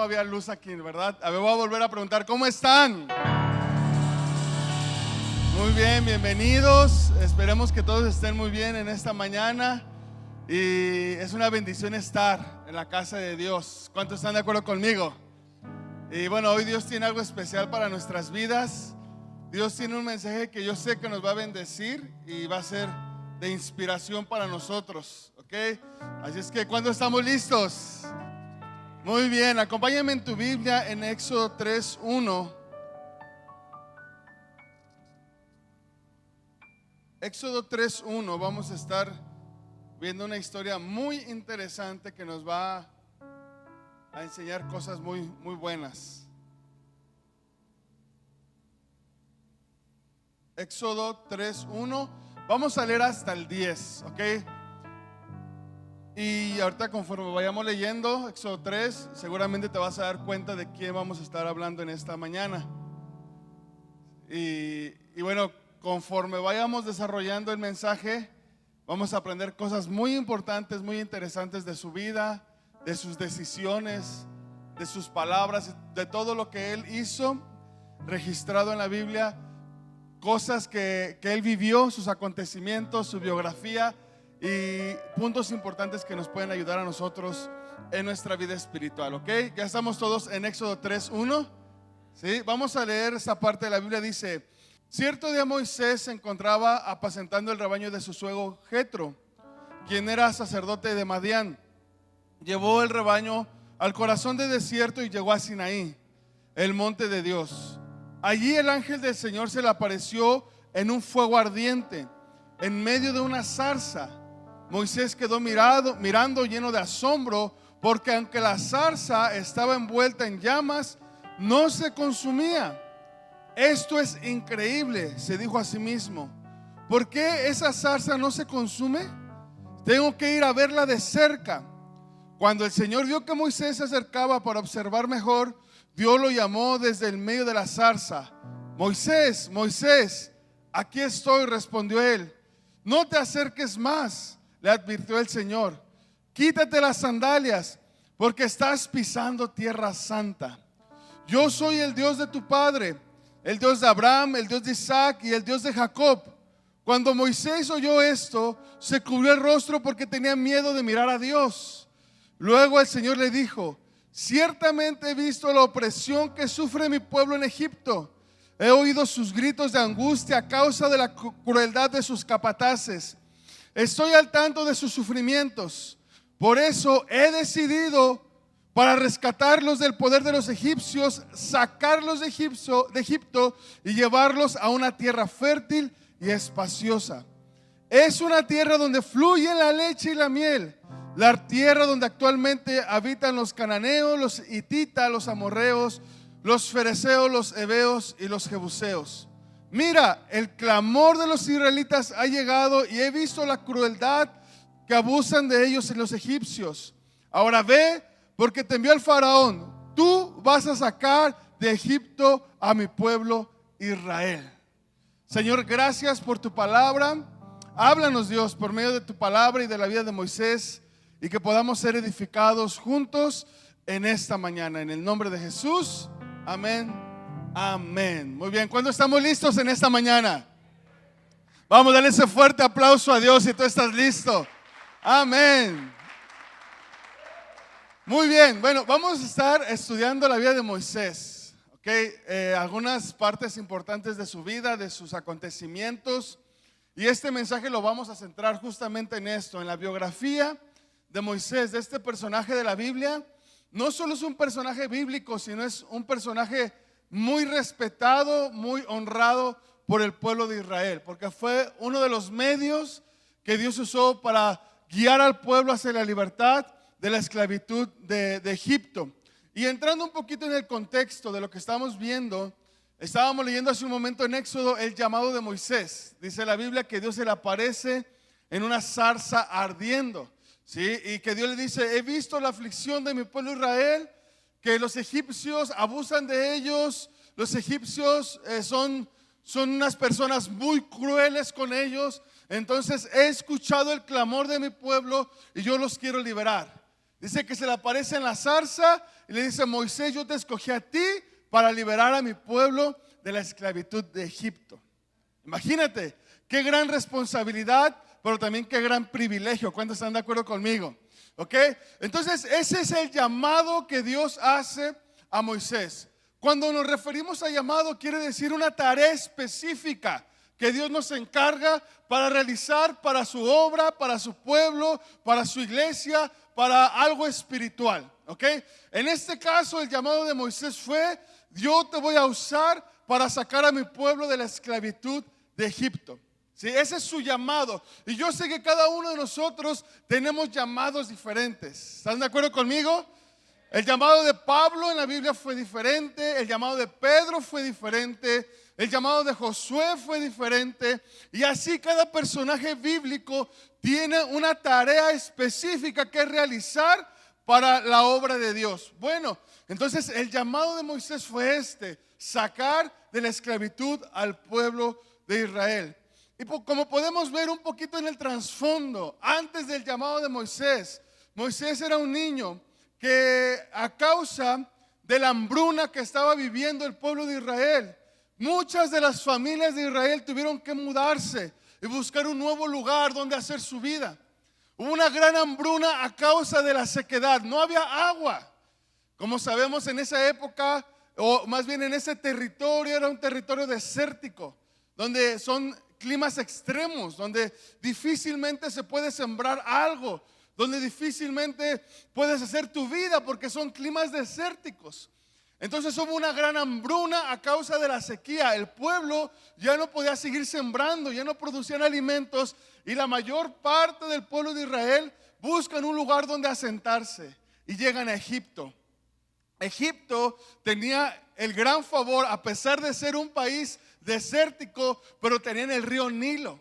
había luz aquí, ¿verdad? A ver, voy a volver a preguntar, ¿cómo están? Muy bien, bienvenidos. Esperemos que todos estén muy bien en esta mañana. Y es una bendición estar en la casa de Dios. ¿Cuántos están de acuerdo conmigo? Y bueno, hoy Dios tiene algo especial para nuestras vidas. Dios tiene un mensaje que yo sé que nos va a bendecir y va a ser de inspiración para nosotros, ¿ok? Así es que, ¿cuándo estamos listos? Muy bien, acompáñame en tu Biblia en Éxodo 3:1. Éxodo 3:1, vamos a estar viendo una historia muy interesante que nos va a enseñar cosas muy buenas. Éxodo 3:1, vamos a leer hasta el 10, ¿ok? Y ahorita conforme vayamos leyendo Éxodo 3, seguramente te vas a dar cuenta de quién vamos a estar hablando en esta mañana. Y bueno, conforme vayamos desarrollando el mensaje, vamos a aprender cosas muy importantes, muy interesantes de su vida, de sus decisiones, de sus palabras, de todo lo que él hizo, registrado en la Biblia, cosas que él vivió, sus acontecimientos, su biografía y puntos importantes que nos pueden ayudar a nosotros en nuestra vida espiritual, ¿ok? Ya estamos todos en Éxodo 3:1, ¿sí? Vamos a leer esa parte de la Biblia. Dice: cierto día Moisés se encontraba apacentando el rebaño de su suegro Jetro, quien era sacerdote de Madián. Llevó el rebaño al corazón del desierto y llegó a Sinaí, el monte de Dios. Allí el ángel del Señor se le apareció en un fuego ardiente, en medio de una zarza. Moisés quedó mirando lleno de asombro, porque aunque la zarza estaba envuelta en llamas, no se consumía. Esto es increíble, se dijo a sí mismo. ¿Por qué esa zarza no se consume? Tengo que ir a verla de cerca. Cuando el Señor vio que Moisés se acercaba para observar mejor, Dios lo llamó desde el medio de la zarza. Moisés, Moisés, aquí estoy, respondió él. No te acerques más, le advirtió el Señor. Quítate las sandalias, porque estás pisando tierra santa. Yo soy el Dios de tu padre, el Dios de Abraham, el Dios de Isaac y el Dios de Jacob. Cuando Moisés oyó esto, se cubrió el rostro porque tenía miedo de mirar a Dios. Luego el Señor le dijo: ciertamente he visto la opresión que sufre mi pueblo en Egipto. He oído sus gritos de angustia a causa de la crueldad de sus capataces. Estoy al tanto de sus sufrimientos. Por eso he decidido, para rescatarlos del poder de los egipcios, sacarlos de Egipto y llevarlos a una tierra fértil y espaciosa. Es una tierra donde fluyen la leche y la miel, la tierra donde actualmente habitan los cananeos, los hititas, los amorreos, los fereceos, los heveos y los jebuseos. Mira, el clamor de los israelitas ha llegado y he visto la crueldad que abusan de ellos en los egipcios. Ahora ve, porque te envió el faraón. Tú vas a sacar de Egipto a mi pueblo Israel. Señor, gracias por tu palabra. Háblanos, Dios, por medio de tu palabra y de la vida de Moisés, y que podamos ser edificados juntos en esta mañana. En el nombre de Jesús, amén, amén. Muy bien, ¿cuándo estamos listos en esta mañana? Vamos a darle ese fuerte aplauso a Dios si tú estás listo. Amén. Muy bien, bueno, vamos a estar estudiando la vida de Moisés, ¿ok? Algunas partes importantes de su vida, de sus acontecimientos. Y este mensaje lo vamos a centrar justamente en esto, en la biografía de Moisés, de este personaje de la Biblia. No solo es un personaje bíblico, sino es un personaje muy respetado, muy honrado por el pueblo de Israel, porque fue uno de los medios que Dios usó para guiar al pueblo hacia la libertad de la esclavitud de Egipto. Y entrando un poquito en el contexto de lo que estamos viendo, estábamos leyendo hace un momento en Éxodo el llamado de Moisés. Dice la Biblia que Dios se le aparece en una zarza ardiendo, ¿sí? Y que Dios le dice: he visto la aflicción de mi pueblo Israel, que los egipcios abusan de ellos. Los egipcios son unas personas muy crueles con ellos. Entonces he escuchado el clamor de mi pueblo y yo los quiero liberar. Dice que se le aparece en la zarza y le dice: Moisés, yo te escogí a ti para liberar a mi pueblo de la esclavitud de Egipto. Imagínate, qué gran responsabilidad, pero también qué gran privilegio. ¿Cuántos están de acuerdo conmigo? ¿Ok? Entonces ese es el llamado que Dios hace a Moisés. Cuando nos referimos a llamado, quiere decir una tarea específica que Dios nos encarga para realizar para su obra, para su pueblo, para su iglesia, para algo espiritual. ¿Ok? En este caso, el llamado de Moisés fue: yo te voy a usar para sacar a mi pueblo de la esclavitud de Egipto. ¿Sí? Ese es su llamado. Y yo sé que cada uno de nosotros tenemos llamados diferentes. ¿Están de acuerdo conmigo? El llamado de Pablo en la Biblia fue diferente. El llamado de Pedro fue diferente. El llamado de Josué fue diferente. Y así cada personaje bíblico tiene una tarea específica que realizar para la obra de Dios. Bueno, entonces el llamado de Moisés fue sacar de la esclavitud al pueblo de Israel. Y como podemos ver un poquito en el trasfondo, antes del llamado de Moisés, Moisés era un niño que, a causa de la hambruna que estaba viviendo el pueblo de Israel, muchas de las familias de Israel tuvieron que mudarse y buscar un nuevo lugar donde hacer su vida. Hubo una gran hambruna a causa de la sequedad. No había agua. Como sabemos, en esa época, o más bien en ese territorio, era un territorio desértico, donde son climas extremos, donde difícilmente se puede sembrar algo, donde difícilmente puedes hacer tu vida porque son climas desérticos. Entonces hubo una gran hambruna a causa de la sequía. El pueblo ya no podía seguir sembrando, ya no producían alimentos, y la mayor parte del pueblo de Israel buscan un lugar donde asentarse y llegan a Egipto. Egipto tenía el gran favor, a pesar de ser un país desértico, pero tenían el río Nilo.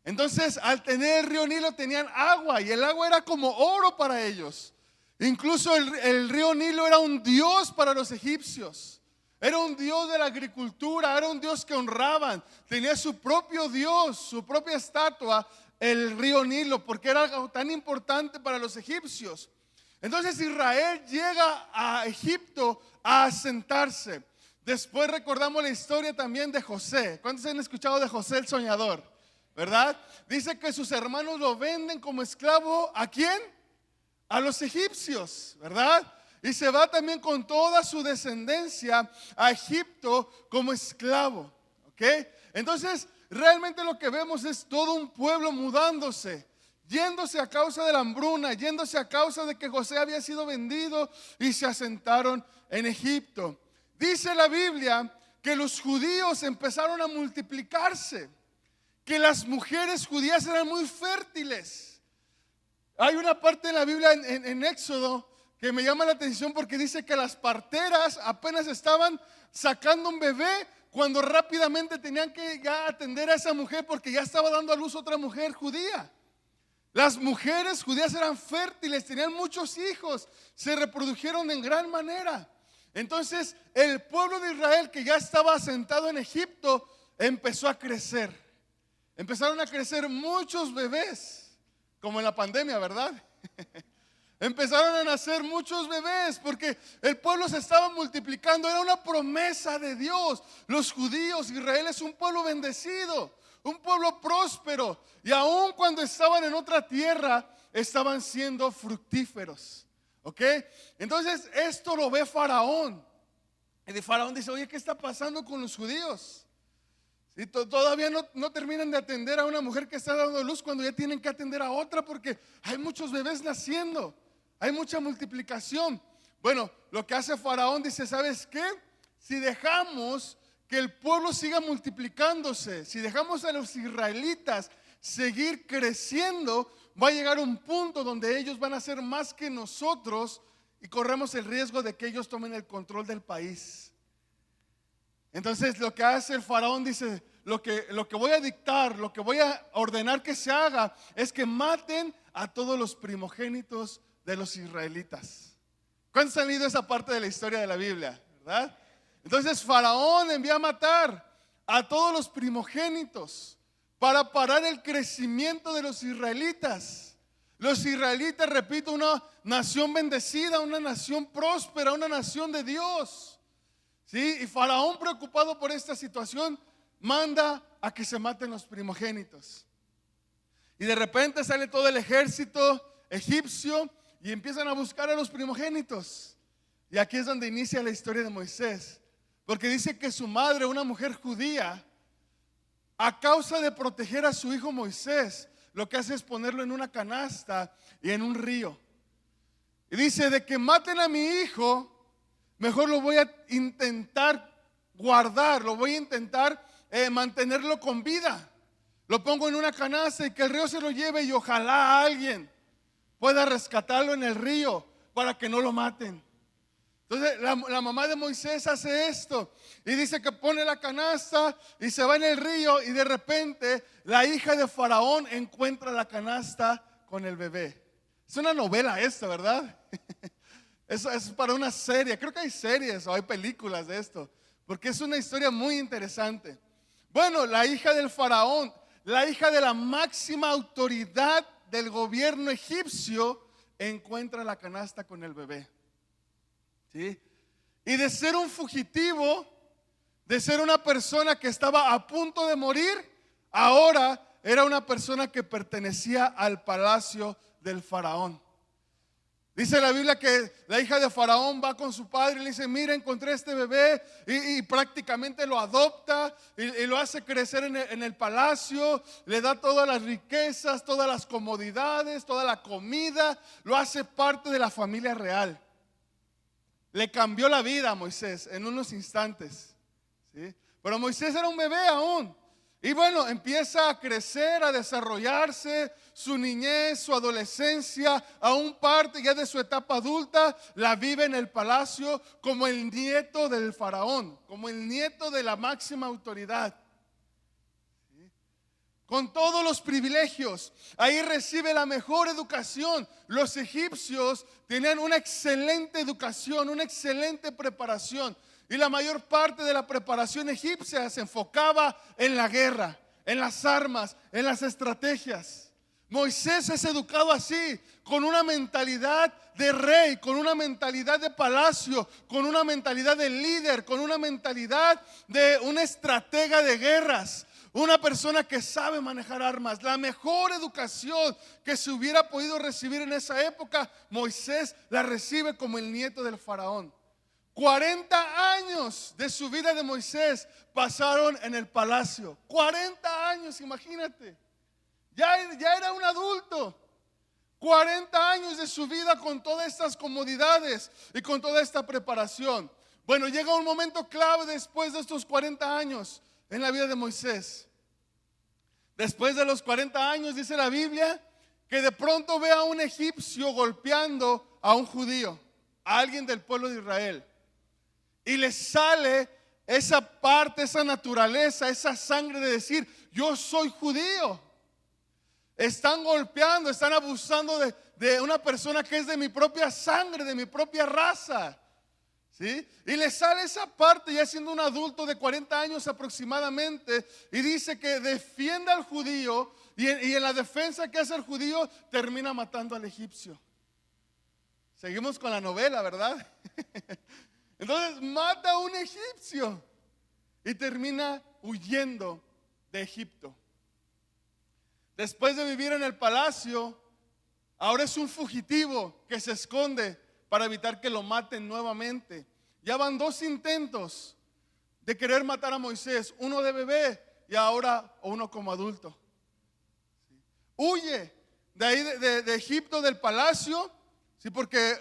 Entonces, al tener el río Nilo tenían agua, y el agua era como oro para ellos. Incluso el río Nilo era un dios para los egipcios. Era un dios de la agricultura, era un dios que honraban. Tenía su propio dios, su propia estatua, el río Nilo, porque era algo tan importante para los egipcios. Entonces Israel llega a Egipto a asentarse. Después recordamos la historia también de José. ¿Cuántos han escuchado de José el soñador? ¿Verdad? Dice que sus hermanos lo venden como esclavo. ¿A quién? A los egipcios, ¿verdad? Y se va también con toda su descendencia a Egipto como esclavo. ¿Ok? Entonces realmente lo que vemos es todo un pueblo mudándose, yéndose a causa de la hambruna, yéndose a causa de que José había sido vendido, y se asentaron en Egipto. Dice la Biblia que los judíos empezaron a multiplicarse, que las mujeres judías eran muy fértiles. Hay una parte en la Biblia en Éxodo que me llama la atención, porque dice que las parteras apenas estaban sacando un bebé cuando rápidamente tenían que ya atender a esa mujer, porque ya estaba dando a luz otra mujer judía. Las mujeres judías eran fértiles, tenían muchos hijos, se reprodujeron en gran manera. Entonces el pueblo de Israel, que ya estaba asentado en Egipto, empezó a crecer. Empezaron a crecer muchos bebés, como en la pandemia, ¿verdad? Empezaron a nacer muchos bebés porque el pueblo se estaba multiplicando. Era una promesa de Dios. Los judíos, Israel es un pueblo bendecido, un pueblo próspero, y aun cuando estaban en otra tierra, estaban siendo fructíferos. ¿Ok? Entonces esto lo ve Faraón. Y Faraón dice: oye, ¿qué está pasando con los judíos? Y todavía no terminan de atender a una mujer que está dando luz, cuando ya tienen que atender a otra, porque hay muchos bebés naciendo, hay mucha multiplicación. Bueno, lo que hace Faraón, dice: ¿sabes qué? Si dejamos que el pueblo siga multiplicándose, si dejamos a los israelitas seguir creciendo, va a llegar un punto donde ellos van a ser más que nosotros, y corremos el riesgo de que ellos tomen el control del país. Entonces lo que hace el Faraón, dice: lo que voy a dictar, lo que voy a ordenar que se haga, es que maten a todos los primogénitos de los israelitas. ¿Cuántos han leído esa parte de la historia de la Biblia? ¿Verdad? Entonces Faraón envía a matar a todos los primogénitos para parar el crecimiento de los israelitas. Los israelitas, repito, una nación bendecida, una nación próspera, una nación de Dios. ¿Sí? Y Faraón, preocupado por esta situación, manda a que se maten los primogénitos. Y de repente sale todo el ejército egipcio y empiezan a buscar a los primogénitos. Y aquí es donde inicia la historia de Moisés, porque dice que su madre, una mujer judía, a causa de proteger a su hijo Moisés, lo que hace es ponerlo en una canasta y en un río. Y dice: de que maten a mi hijo, mejor lo voy a intentar guardar, lo voy a intentar mantenerlo con vida. Lo pongo en una canasta y que el río se lo lleve, y ojalá alguien pueda rescatarlo en el río para que no lo maten. Entonces la mamá de Moisés hace esto y dice que pone la canasta y se va en el río, y de repente la hija de Faraón encuentra la canasta con el bebé. Es una novela esta, ¿verdad? Eso es para una serie. Creo que hay series o hay películas de esto, porque es una historia muy interesante. Bueno, la hija del Faraón, la hija de la máxima autoridad del gobierno egipcio, encuentra la canasta con el bebé. ¿Sí? Y de ser un fugitivo, de ser una persona que estaba a punto de morir, ahora era una persona que pertenecía al palacio del Faraón. Dice la Biblia que la hija de Faraón va con su padre y le dice: mira, encontré este bebé, y prácticamente lo adopta y lo hace crecer en el palacio, le da todas las riquezas, todas las comodidades, toda la comida, lo hace parte de la familia real. Le cambió la vida a Moisés en unos instantes, ¿sí? Pero Moisés era un bebé aún. Y bueno, empieza a crecer, a desarrollarse, su niñez, su adolescencia, aún parte ya de su etapa adulta, la vive en el palacio como el nieto del faraón, como el nieto de la máxima autoridad. ¿Sí? Con todos los privilegios, ahí recibe la mejor educación. Los egipcios tenían una excelente educación, una excelente preparación. Y la mayor parte de la preparación egipcia se enfocaba en la guerra, en las armas, en las estrategias. Moisés es educado así, con una mentalidad de rey, con una mentalidad de palacio, con una mentalidad de líder, con una mentalidad de un estratega de guerras, una persona que sabe manejar armas. La mejor educación que se hubiera podido recibir en esa época, Moisés la recibe como el nieto del faraón. 40 años de su vida de Moisés pasaron en el palacio. 40 años, imagínate. Ya era un adulto. 40 años de su vida con todas estas comodidades y con toda esta preparación. Bueno, llega un momento clave después de estos 40 años en la vida de Moisés. Después de los 40 años, dice la Biblia, que de pronto ve a un egipcio golpeando a un judío, a alguien del pueblo de Israel. Y le sale esa parte, esa naturaleza, esa sangre de decir: yo soy judío. Están golpeando, están abusando de una persona que es de mi propia sangre, de mi propia raza. ¿Sí? Y le sale esa parte ya siendo un adulto de 40 años aproximadamente, y dice que defiende al judío, y en la defensa que hace el judío termina matando al egipcio. Seguimos con la novela, ¿verdad? Entonces mata a un egipcio y termina huyendo de Egipto. Después de vivir en el palacio, ahora es un fugitivo que se esconde para evitar que lo maten nuevamente. Ya van 2 intentos de querer matar a Moisés, uno de bebé y ahora uno como adulto. Huye de ahí de Egipto, del palacio, ¿sí? Porque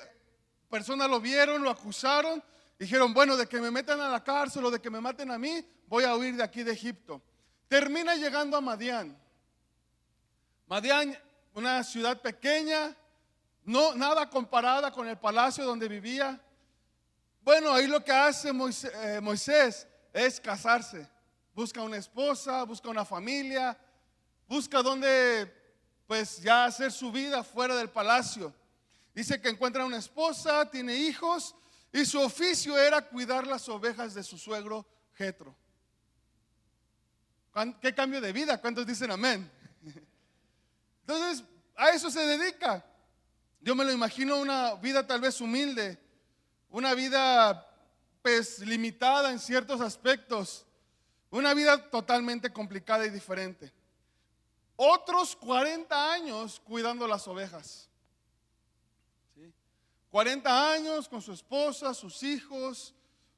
personas lo vieron, lo acusaron. Dijeron: bueno, de que me metan a la cárcel o de que me maten a mí, voy a huir de aquí de Egipto. Termina llegando a Madián. Madián, una ciudad pequeña, no nada comparada con el palacio donde vivía. Bueno, ahí lo que hace Moisés es casarse. Busca una esposa, busca una familia, busca donde pues ya hacer su vida fuera del palacio. Dice que encuentra una esposa, tiene hijos, y su oficio era cuidar las ovejas de su suegro Jetro. ¿Qué cambio de vida? ¿Cuántos dicen amén? Entonces a eso se dedica. Yo me lo imagino una vida tal vez humilde, una vida pues limitada en ciertos aspectos, una vida totalmente complicada y diferente. Otros 40 años cuidando las ovejas. ¿Sí? 40 años con su esposa, sus hijos,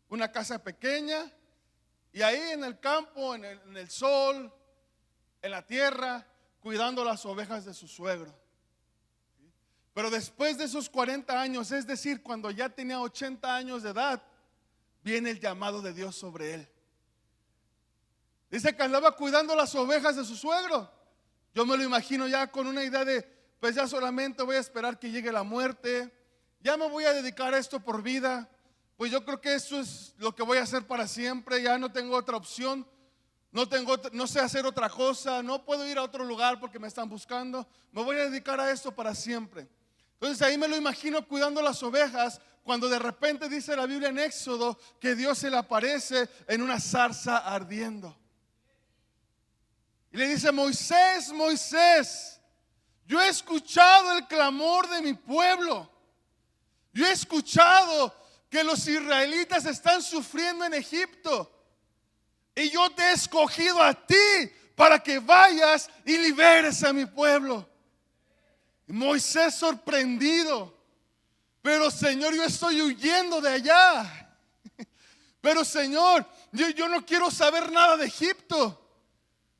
una casa pequeña, y ahí en el campo, en el sol, en la tierra, cuidando las ovejas de su suegro. Pero después de esos 40 años, es decir, cuando ya tenía 80 años de edad, viene el llamado de Dios sobre él. Dice que andaba cuidando las ovejas de su suegro. Yo me lo imagino ya con una idea de, pues ya solamente voy a esperar que llegue la muerte, ya me voy a dedicar a esto por vida, pues yo creo que eso es lo que voy a hacer para siempre, ya no tengo otra opción, no sé hacer otra cosa, no puedo ir a otro lugar porque me están buscando, me voy a dedicar a esto para siempre. Entonces ahí me lo imagino cuidando las ovejas, cuando de repente dice la Biblia en Éxodo que Dios se le aparece en una zarza ardiendo. Y le dice: Moisés, Moisés, yo he escuchado el clamor de mi pueblo. Yo he escuchado que los israelitas están sufriendo en Egipto. Y yo te he escogido a ti para que vayas y liberes a mi pueblo. Y Moisés sorprendido: pero Señor, yo estoy huyendo de allá. Pero Señor, yo no quiero saber nada de Egipto.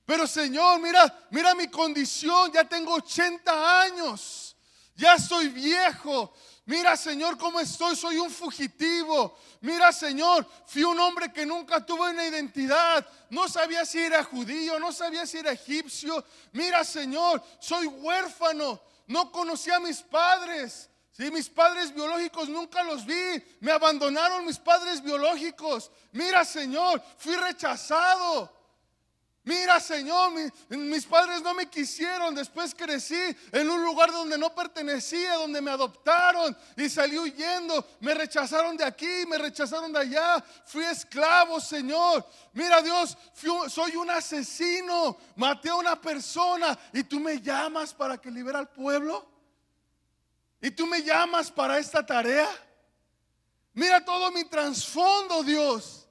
Pero Señor, mira mi condición, ya tengo 80 años, ya soy viejo. Mira Señor cómo estoy, soy un fugitivo. Mira Señor, fui un hombre que nunca tuvo una identidad. No sabía si era judío, no sabía si era egipcio. Mira Señor, soy huérfano, no conocía a mis padres. Sí, mis padres biológicos nunca los vi, me abandonaron mis padres biológicos. Mira Señor, fui rechazado. Mira Señor, mis padres no me quisieron. Después crecí en un lugar donde no pertenecía, donde me adoptaron y salí huyendo. Me rechazaron de aquí, me rechazaron de allá. Fui esclavo, Señor. Mira Dios, soy un asesino, maté a una persona y tú me llamas para que libere al pueblo. Y tú me llamas para esta tarea. Mira todo mi trasfondo, Dios.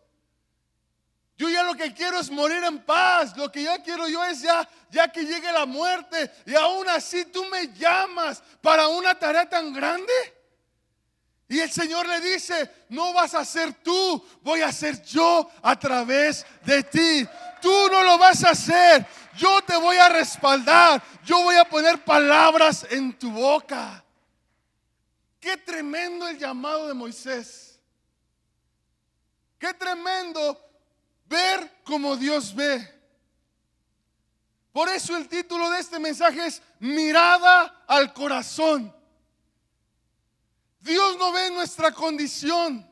Yo ya lo que quiero es morir en paz. Lo que ya quiero yo es ya que llegue la muerte. Y aún así tú me llamas para una tarea tan grande. Y el Señor le dice: no vas a ser tú, voy a ser yo a través de ti. Tú no lo vas a hacer, yo te voy a respaldar. Yo voy a poner palabras en tu boca. Qué tremendo el llamado de Moisés. Qué tremendo ver como Dios ve. Por eso el título de este mensaje es Mirada al corazón. Dios no ve nuestra condición.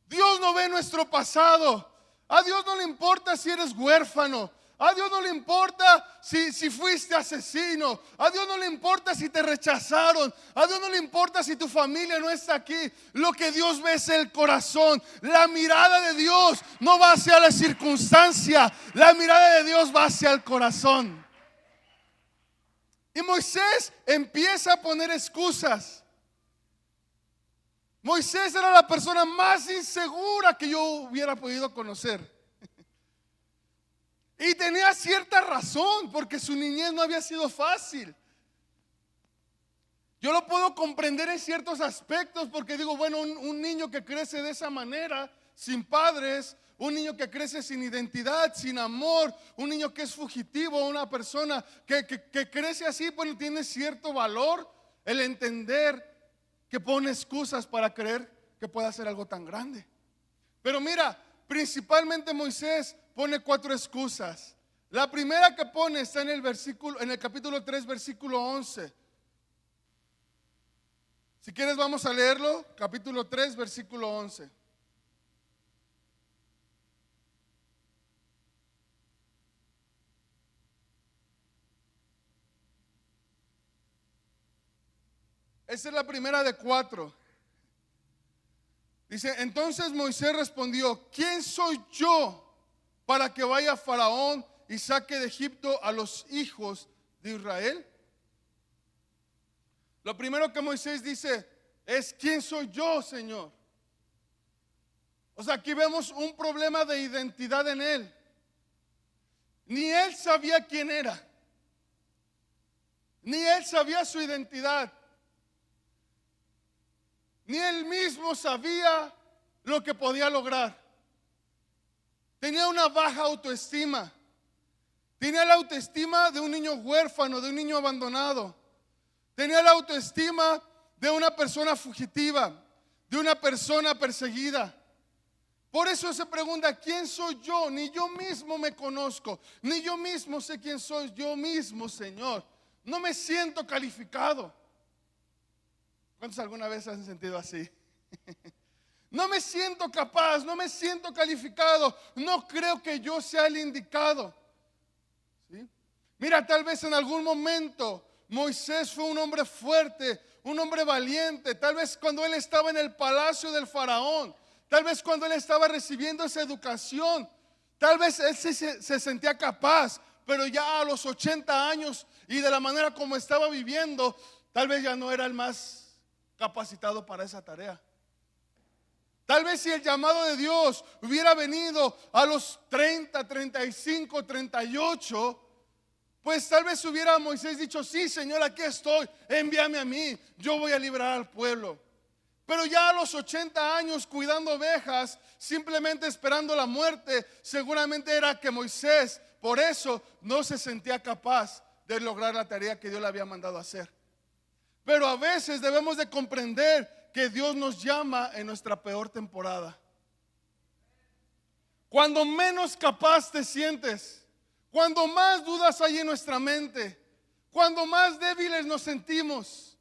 Dios no ve nuestro pasado. A Dios no le importa si eres huérfano. A Dios no le importa si fuiste asesino. A Dios no le importa si te rechazaron. A Dios no le importa si tu familia no está aquí. Lo que Dios ve es el corazón. La mirada de Dios no va hacia la circunstancia. La mirada de Dios va hacia el corazón. Y Moisés empieza a poner excusas. Moisés era la persona más insegura que yo hubiera podido conocer. Y tenía cierta razón, porque su niñez no había sido fácil. Yo lo puedo comprender en ciertos aspectos, porque digo, bueno, un niño que crece de esa manera, sin padres, un niño que crece sin identidad, sin amor, un niño que es fugitivo, una persona que crece así, bueno, tiene cierto valor el entender que pone excusas para creer que pueda hacer algo tan grande. Pero mira, principalmente Moisés pone 4 excusas. La primera que pone está en el capítulo 3, versículo 11. Si quieres vamos a leerlo, capítulo 3, versículo 11. Esa es la primera de 4. Dice: entonces Moisés respondió: ¿quién soy yo para que vaya Faraón y saque de Egipto a los hijos de Israel? Lo primero que Moisés dice es: ¿quién soy yo, Señor? O sea, aquí vemos un problema de identidad en él. Ni él sabía quién era, ni él sabía su identidad, ni él mismo sabía lo que podía lograr. Tenía una baja autoestima. Tenía la autoestima de un niño huérfano, de un niño abandonado. Tenía la autoestima de una persona fugitiva, de una persona perseguida. Por eso se pregunta: ¿quién soy yo? Ni yo mismo me conozco, ni yo mismo sé quién soy yo mismo, Señor. No me siento calificado. ¿Cuántos alguna vez se han sentido así? No me siento capaz, no me siento calificado, no creo que yo sea el indicado. ¿Sí? Mira, tal vez en algún momento Moisés fue un hombre fuerte, un hombre valiente. Tal vez cuando él estaba en el palacio del faraón, tal vez cuando él estaba recibiendo esa educación, tal vez él se sentía capaz, pero ya a los 80 años y de la manera como estaba viviendo, tal vez ya no era el más capacitado para esa tarea. Tal vez si el llamado de Dios hubiera venido a los 30, 35, 38, pues tal vez hubiera Moisés dicho: sí, Señor, aquí estoy, envíame a mí, yo voy a librar al pueblo. Pero ya a los 80 años cuidando ovejas, simplemente esperando la muerte, seguramente era que Moisés por eso no se sentía capaz de lograr la tarea que Dios le había mandado hacer. Pero a veces debemos de comprender que Dios nos llama en nuestra peor temporada. Cuando menos capaz te sientes, cuando más dudas hay en nuestra mente, cuando más débiles nos sentimos,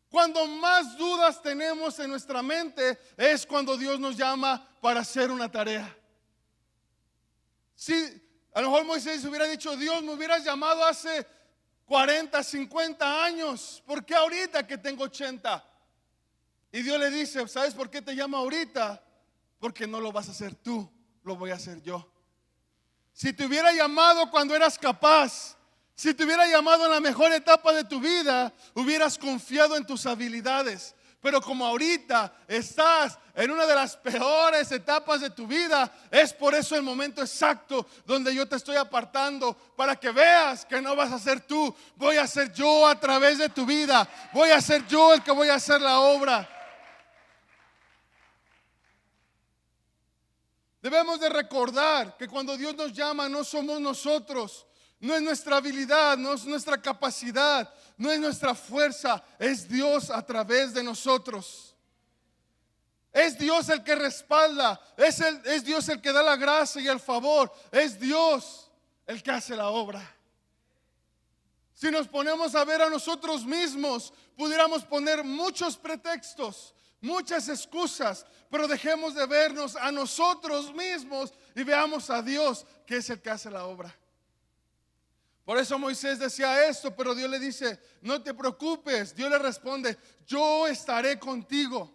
cuando más dudas tenemos en nuestra mente, es cuando Dios nos llama para hacer una tarea. Si a lo mejor Moisés hubiera dicho: Dios, me hubieras llamado hace 40, 50 años, ¿por qué ahorita que tengo 80? Y Dios le dice: ¿sabes por qué te llamo ahorita? Porque no lo vas a hacer tú, lo voy a hacer yo. Si te hubiera llamado cuando eras capaz, si te hubiera llamado en la mejor etapa de tu vida, hubieras confiado en tus habilidades. Pero como ahorita estás en una de las peores etapas de tu vida, es por eso el momento exacto donde yo te estoy apartando, para que veas que no vas a ser tú, voy a ser yo a través de tu vida, voy a ser yo el que voy a hacer la obra. Debemos de recordar que cuando Dios nos llama, no somos nosotros, no es nuestra habilidad, no es nuestra capacidad, no es nuestra fuerza, es Dios a través de nosotros. Es Dios el que respalda, es Dios el que da la gracia y el favor, es Dios el que hace la obra. Si nos ponemos a ver a nosotros mismos, pudiéramos poner muchos pretextos, muchas excusas, pero dejemos de vernos a nosotros mismos y veamos a Dios, que es el que hace la obra. Por eso Moisés decía esto, pero Dios le dice: no te preocupes. Dios le responde: yo estaré contigo.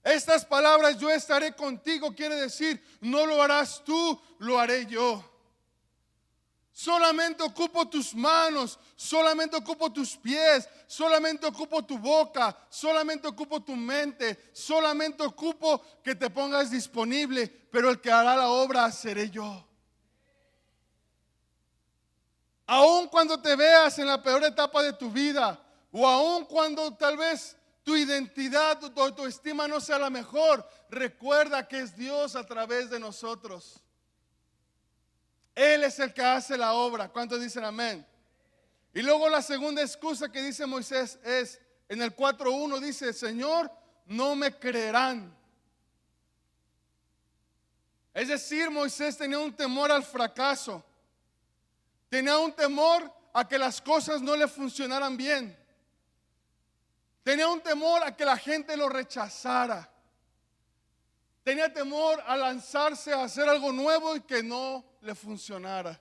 Estas palabras, yo estaré contigo, quiere decir: no lo harás tú, lo haré yo. Solamente ocupo tus manos, solamente ocupo tus pies, solamente ocupo tu boca, solamente ocupo tu mente, solamente ocupo que te pongas disponible, pero el que hará la obra seré yo. Aun cuando te veas en la peor etapa de tu vida, o aun cuando tal vez tu identidad, tu autoestima no sea la mejor, recuerda que es Dios a través de nosotros. Él es el que hace la obra. ¿Cuántos dicen amén? Y luego la segunda excusa que dice Moisés es, en el 4:1 dice: Señor, no me creerán. Es decir, Moisés tenía un temor al fracaso. Tenía un temor a que las cosas no le funcionaran bien. Tenía un temor a que la gente lo rechazara. Tenía temor a lanzarse a hacer algo nuevo y que no le funcionara.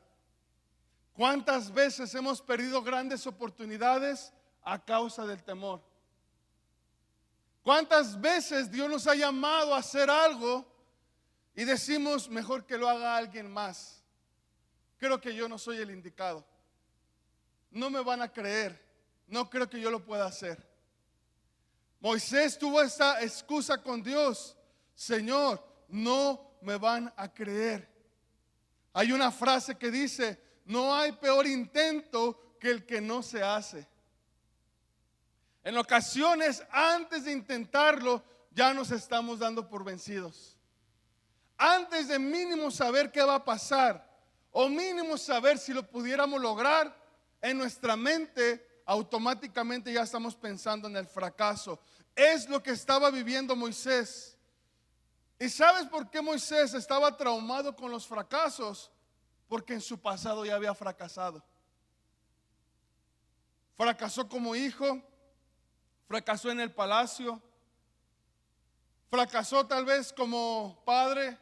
¿Cuántas veces hemos perdido grandes oportunidades a causa del temor? ¿Cuántas veces Dios nos ha llamado a hacer algo y decimos: mejor que lo haga alguien más? Creo que yo no soy el indicado. No me van a creer. no creo que yo lo pueda hacer. Moisés tuvo esta excusa con Dios: Señor, no me van a creer. Hay una frase que dice: no hay peor intento que el que no se hace. En ocasiones, antes de intentarlo, ya nos estamos dando por vencidos. Antes de mínimo saber qué va a pasar, o mínimo saber si lo pudiéramos lograr, en nuestra mente automáticamente ya estamos pensando en el fracaso. Es lo que estaba viviendo Moisés. ¿Y sabes por qué Moisés estaba traumado con los fracasos? Porque en su pasado ya había fracasado. Fracasó como hijo, fracasó en el palacio, fracasó tal vez como padre,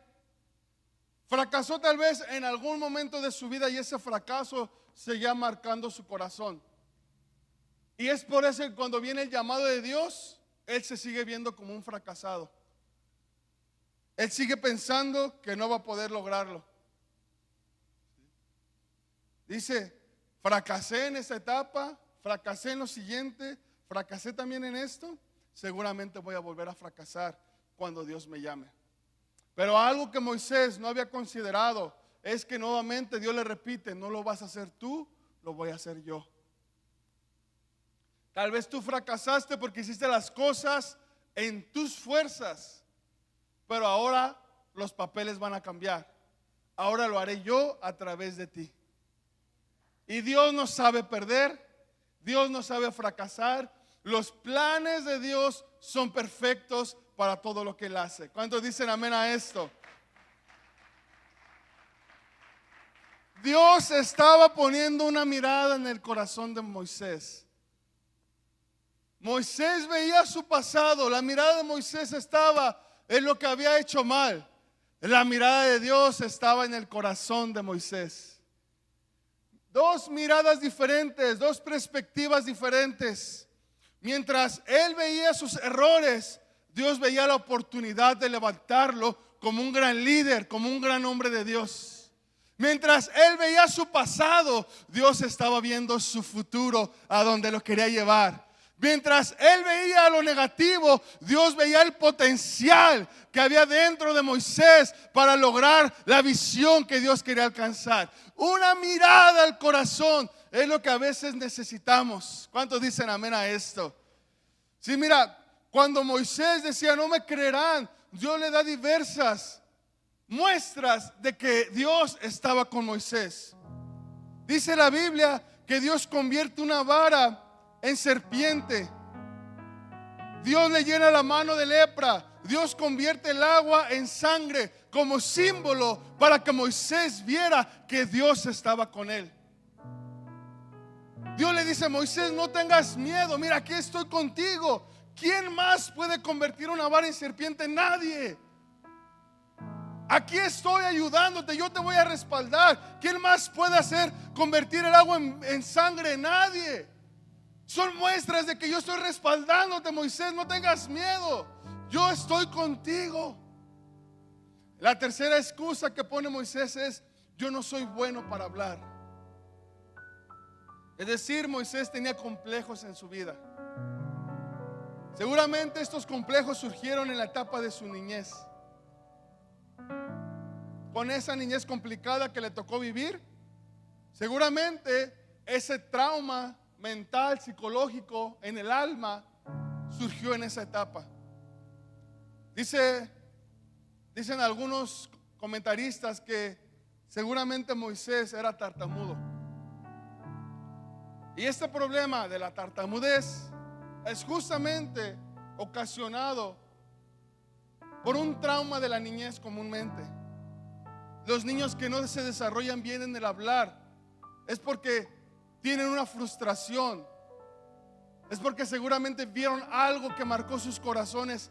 fracasó tal vez en algún momento de su vida, y ese fracaso seguía marcando su corazón. Y es por eso que cuando viene el llamado de Dios, él se sigue viendo como un fracasado. Él sigue pensando que no va a poder lograrlo. Dice: fracasé en esa etapa, fracasé en lo siguiente, fracasé también en esto, seguramente voy a volver a fracasar cuando Dios me llame. Pero algo que Moisés no había considerado es que nuevamente Dios le repite: no lo vas a hacer tú, lo voy a hacer yo. Tal vez tú fracasaste porque hiciste las cosas en tus fuerzas, pero ahora los papeles van a cambiar. Ahora lo haré yo a través de ti. Y Dios no sabe perder, Dios no sabe fracasar. Los planes de Dios son perfectos para todo lo que Él hace. ¿Cuántos dicen amén a esto? Dios estaba poniendo una mirada en el corazón de Moisés. Moisés veía su pasado. La mirada de Moisés estaba en lo que había hecho mal. La mirada de Dios estaba en el corazón de Moisés. Dos miradas diferentes, dos perspectivas diferentes. Mientras él veía sus errores, Dios veía la oportunidad de levantarlo como un gran líder, como un gran hombre de Dios. Mientras él veía su pasado, Dios estaba viendo su futuro, a donde lo quería llevar. Mientras él veía lo negativo, Dios veía el potencial que había dentro de Moisés para lograr la visión que Dios quería alcanzar. Una mirada al corazón es lo que a veces necesitamos. ¿Cuántos dicen amén a esto? Sí, mira, cuando Moisés decía: no me creerán, Dios le da diversas muestras de que Dios estaba con Moisés. Dice la Biblia que Dios convierte una vara en serpiente. Dios le llena la mano de lepra. Dios convierte el agua en sangre como símbolo para que Moisés viera que Dios estaba con él. Dios le dice: Moisés, no tengas miedo, mira, aquí estoy contigo. ¿Quién más puede convertir una vara en serpiente? Nadie. Aquí estoy ayudándote, yo te voy a respaldar. ¿Quién más puede hacer convertir el agua en sangre? Nadie. Son muestras de que yo estoy respaldándote, Moisés, no tengas miedo. Yo estoy contigo. La tercera excusa que pone Moisés es: yo no soy bueno para hablar. Es decir, Moisés tenía complejos en su vida. Seguramente estos complejos surgieron en la etapa de su niñez. Con esa niñez complicada que le tocó vivir, seguramente ese trauma mental, psicológico en el alma surgió en esa etapa. Dicen algunos comentaristas que seguramente Moisés era tartamudo. Y este problema de la tartamudez es justamente ocasionado por un trauma de la niñez comúnmente. Los niños que no se desarrollan bien en el hablar es porque tienen una frustración. Es porque seguramente vieron algo que marcó sus corazones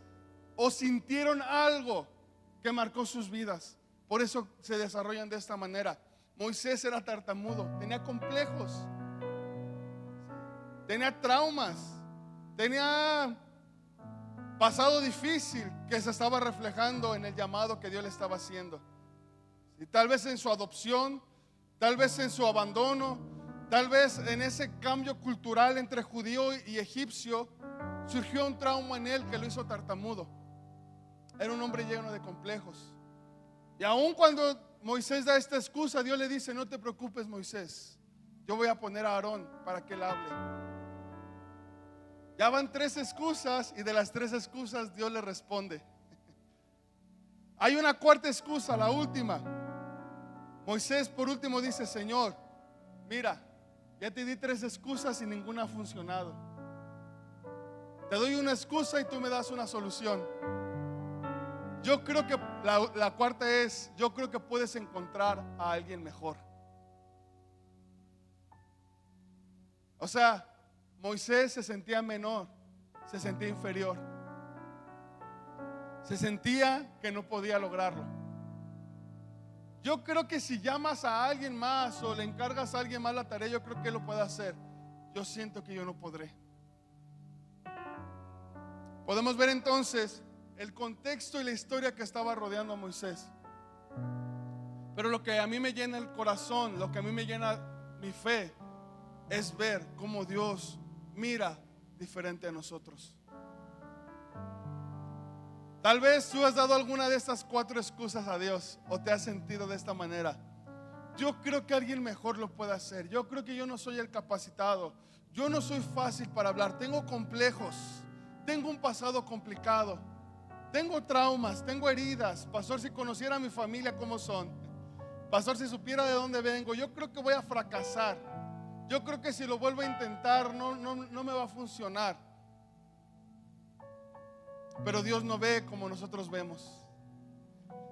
o sintieron algo que marcó sus vidas. Por eso se desarrollan de esta manera. Moisés era tartamudo, tenía complejos, tenía traumas, tenía pasado difícil que se estaba reflejando en el llamado que Dios le estaba haciendo. Y tal vez en su adopción, tal vez en su abandono, Tal vez en ese cambio cultural entre judío y egipcio surgió un trauma en él que lo hizo tartamudo. Era un hombre lleno de complejos. Y aun cuando Moisés da esta excusa, Dios le dice: no te preocupes, Moisés, yo voy a poner a Aarón para que él hable. Ya van 3 excusas, y de las 3 excusas Dios le responde. Hay una 4ª excusa, la última. Moisés por último dice: Señor, mira, ya te di 3 excusas y ninguna ha funcionado. Te doy una excusa y tú me das una solución. Yo creo que la 4ª es: yo creo que puedes encontrar a alguien mejor. O sea, Moisés se sentía menor, se sentía inferior, se sentía que no podía lograrlo. Yo creo que si llamas a alguien más o le encargas a alguien más la tarea, yo creo que él lo puede hacer. Yo siento que yo no podré. Podemos ver entonces el contexto y la historia que estaba rodeando a Moisés. Pero lo que a mí me llena el corazón, lo que a mí me llena mi fe, es ver cómo Dios mira diferente a nosotros. Tal vez tú has dado alguna de estas 4 excusas a Dios, o te has sentido de esta manera: yo creo que alguien mejor lo puede hacer, yo creo que yo no soy el capacitado, yo no soy fácil para hablar, tengo complejos, tengo un pasado complicado, tengo traumas, tengo heridas. Pastor, si conociera a mi familia cómo son, pastor, si supiera de dónde vengo, yo creo que voy a fracasar, yo creo que si lo vuelvo a intentar no me va a funcionar. Pero Dios no ve como nosotros vemos.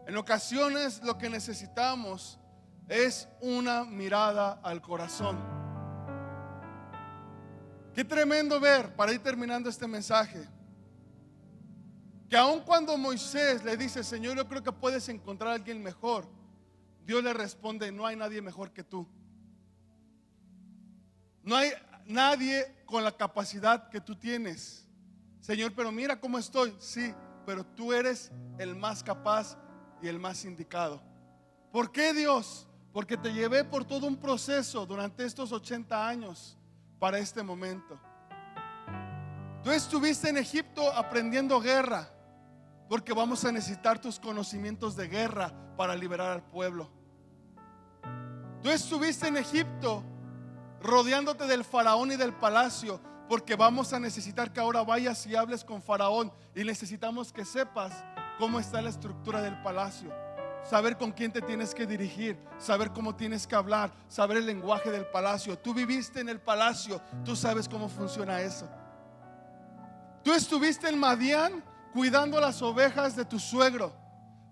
En ocasiones lo que necesitamos es una mirada al corazón. Qué tremendo ver, para ir terminando este mensaje, que aun cuando Moisés le dice: Señor, yo creo que puedes encontrar a alguien mejor, Dios le responde: no hay nadie mejor que tú. No hay nadie con la capacidad que tú tienes. Señor, pero mira cómo estoy. Sí, pero tú eres el más capaz y el más indicado. ¿Por qué, Dios? Porque te llevé por todo un proceso durante estos 80 años para este momento. Tú estuviste en Egipto aprendiendo guerra, porque vamos a necesitar tus conocimientos de guerra para liberar al pueblo. Tú estuviste en Egipto rodeándote del faraón y del palacio, porque vamos a necesitar que ahora vayas y hables con faraón, y necesitamos que sepas cómo está la estructura del palacio, saber con quién te tienes que dirigir, saber cómo tienes que hablar, saber el lenguaje del palacio. Tú viviste en el palacio, tú sabes cómo funciona eso. Tú estuviste en Madián cuidando las ovejas de tu suegro,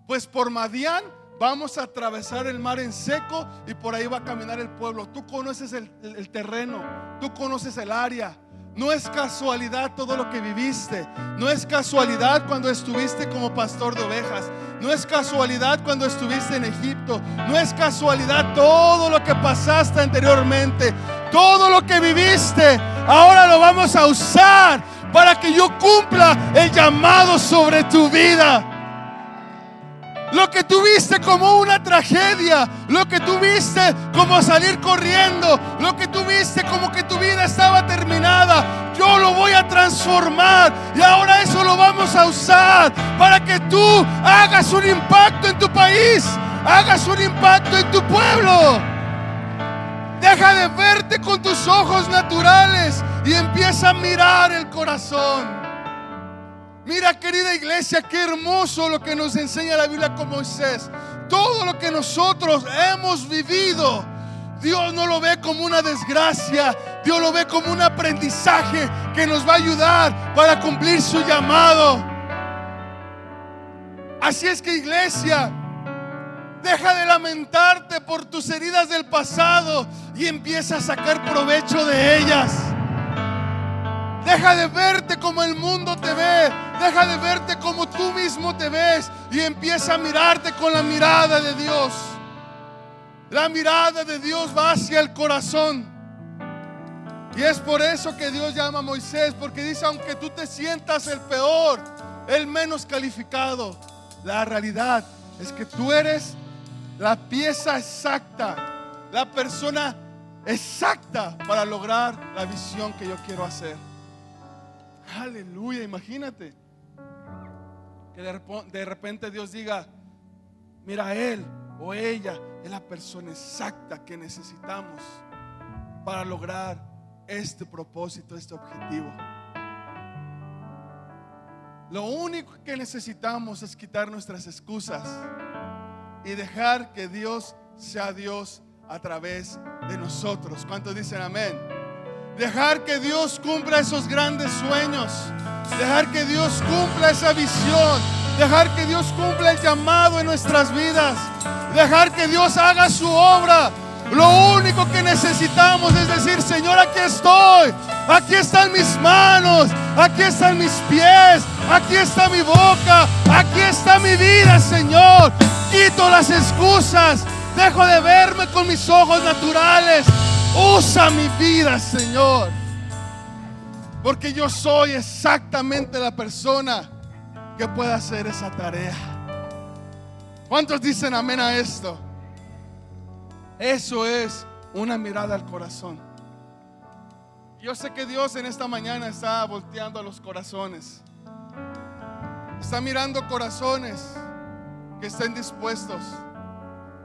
pues por Madián vamos a atravesar el mar en seco y por ahí va a caminar el pueblo. Tú conoces el terreno, tú conoces el área. No es casualidad todo lo que viviste. No es casualidad cuando estuviste como pastor de ovejas. No es casualidad cuando estuviste en Egipto. No es casualidad todo lo que pasaste anteriormente. Todo lo que viviste, ahora lo vamos a usar para que yo cumpla el llamado sobre tu vida. Lo que tuviste como una tragedia, lo que tuviste como salir corriendo, lo que tuviste como que tu vida estaba terminada, yo lo voy a transformar, y ahora eso lo vamos a usar para que tú hagas un impacto en tu país, hagas un impacto en tu pueblo. Deja de verte con tus ojos naturales y empieza a mirar el corazón. Mira, querida iglesia, qué hermoso lo que nos enseña la Biblia con Moisés. Todo lo que nosotros hemos vivido, Dios no lo ve como una desgracia, Dios lo ve como un aprendizaje que nos va a ayudar para cumplir su llamado. Así es que, iglesia, deja de lamentarte por tus heridas del pasado y empieza a sacar provecho de ellas. Deja de verte como el mundo te ve. Deja de verte como tú mismo te ves y empieza a mirarte con la mirada de Dios. La mirada de Dios va hacia el corazón. Y es por eso que Dios llama a Moisés, porque dice: aunque tú te sientas el peor, el menos calificado, la realidad es que tú eres la pieza exacta, la persona exacta para lograr la visión que yo quiero hacer. Aleluya, imagínate que de repente Dios diga: mira, él o ella es la persona exacta que necesitamos para lograr este propósito, este objetivo. Lo único que necesitamos es quitar nuestras excusas y dejar que Dios sea Dios a través de nosotros. ¿Cuántos dicen amén? Dejar que Dios cumpla esos grandes sueños, dejar que Dios cumpla esa visión, dejar que Dios cumpla el llamado en nuestras vidas, dejar que Dios haga su obra. Lo único que necesitamos es decir: Señor, aquí estoy, aquí están mis manos, aquí están mis pies, aquí está mi boca, aquí está mi vida, Señor. Quito las excusas, dejo de verme con mis ojos naturales. Usa mi vida, Señor, porque yo soy exactamente la persona que pueda hacer esa tarea. ¿Cuántos dicen amén a esto? Eso es una mirada al corazón. Yo sé que Dios en esta mañana está volteando a los corazones. Está mirando corazones que estén dispuestos.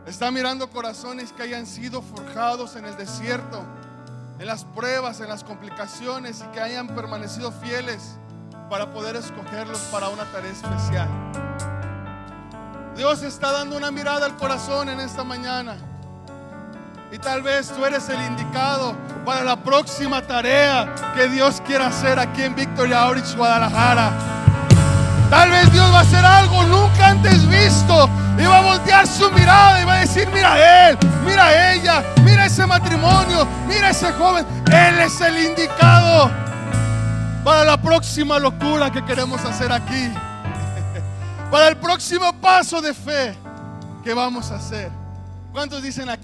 Está mirando corazones que hayan sido forjados en el desierto, en las pruebas, en las complicaciones, y que hayan permanecido fieles para poder escogerlos para una tarea especial. Dios está dando una mirada al corazón en esta mañana. Y tal vez tú eres el indicado para la próxima tarea que Dios quiera hacer aquí en Victory Outreach, Guadalajara. Tal vez Dios va a hacer algo nunca antes visto y va a voltear su mirada y va a decir: mira él, mira ella, mira ese matrimonio, mira ese joven. Él es el indicado para la próxima locura que queremos hacer aquí, para el próximo paso de fe que vamos a hacer. ¿Cuántos dicen aquí